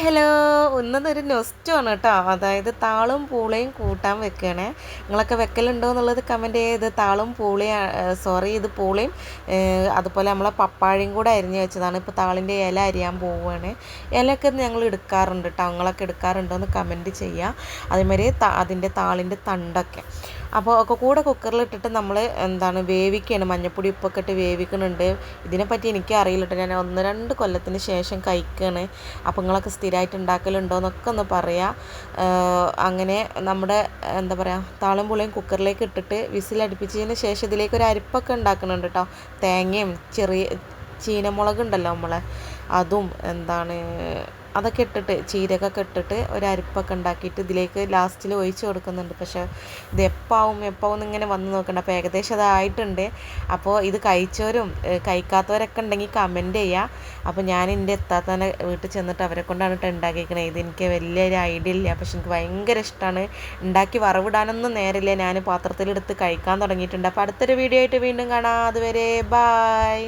Hello, ഇന്നൊരു നൊസ്റ്റാണ് കേട്ടോ. അതായത് താളും പൂളയും കൂട്ടാൻ വെക്കുകയാണേ. നിങ്ങളൊക്കെ വെക്കലുണ്ടോ എന്നുള്ളത് കമൻറ്റ് ചെയ്ത്. താളും പൂളയും ഇത് പൂളയും അതുപോലെ നമ്മളെ പപ്പാഴയും കൂടെ അരിഞ്ഞ് വെച്ചതാണ്. ഇപ്പോൾ താളിൻ്റെ ഇല അരിയാൻ പോവുകയാണ്. ഇലയൊക്കെ ഞങ്ങൾ എടുക്കാറുണ്ട് കേട്ടോ. നിങ്ങളൊക്കെ എടുക്കാറുണ്ടോ എന്ന് കമൻറ്റ് ചെയ്യുക. അതേമാതിരി അതിൻ്റെ താളിൻ്റെ തണ്ടൊക്കെ അപ്പോൾ ഒക്കെ കൂടെ കുക്കറിലിട്ടിട്ട് നമ്മൾ വേവിക്കുകയാണ്. മഞ്ഞപ്പൊടി ഉപ്പൊക്കെ ഇട്ട് വേവിക്കുന്നുണ്ട്. ഇതിനെപ്പറ്റി എനിക്ക് അറിയില്ല കേട്ടോ. ഞാൻ 1-2 കൊല്ലത്തിന് ശേഷം കഴിക്കുകയാണ്. അപ്പോൾ നിങ്ങളൊക്കെ സ്ഥിരമായിട്ട് ഉണ്ടാക്കലുണ്ടോ എന്നൊക്കെ ഒന്ന് പറയാം. അങ്ങനെ നമ്മുടെ താളും പുളിയും കുക്കറിലേക്ക് ഇട്ടിട്ട് വിസിലടുപ്പിച്ചതിന് ശേഷം ഇതിലേക്ക് ഒരു അരിപ്പൊക്കെ ഉണ്ടാക്കുന്നുണ്ട് കേട്ടോ. തേങ്ങയും ചെറിയ ചീനമുളക് ഉണ്ടല്ലോ അതും അതൊക്കെ ഇട്ടിട്ട് ചീരകൊക്കെ ഇട്ടിട്ട് ഒരു അരിപ്പൊക്കെ ഉണ്ടാക്കിയിട്ട് ഇതിലേക്ക് ലാസ്റ്റിൽ ഒഴിച്ച് കൊടുക്കുന്നുണ്ട്. പക്ഷേ ഇത് എപ്പാവും ഇങ്ങനെ വന്ന് നോക്കണ്ട. അപ്പോൾ ഏകദേശം അതായിട്ടുണ്ട്. അപ്പോൾ ഇത് കഴിച്ചവരും കഴിക്കാത്തവരൊക്കെ ഉണ്ടെങ്കിൽ കമൻറ്റ് ചെയ്യുക. അപ്പോൾ ഞാൻ എൻ്റെ എത്താത്തന്നെ വീട്ടിൽ ചെന്നിട്ട് അവരെ കൊണ്ടാണ് ഉണ്ടാക്കിയിരിക്കണത്. ഇതെനിക്ക് വലിയൊരു ഐഡിയ ഇല്ല, പക്ഷെ എനിക്ക് ഭയങ്കര ഇഷ്ടമാണ്. ഉണ്ടാക്കി വറവിടാനൊന്നും നേരില്ല. ഞാൻ പാത്രത്തിലെടുത്ത് കഴിക്കാൻ തുടങ്ങിയിട്ടുണ്ട്. അപ്പോൾ അടുത്തൊരു വീഡിയോ ആയിട്ട് വീണ്ടും കാണാം. അതുവരെ ബായ്.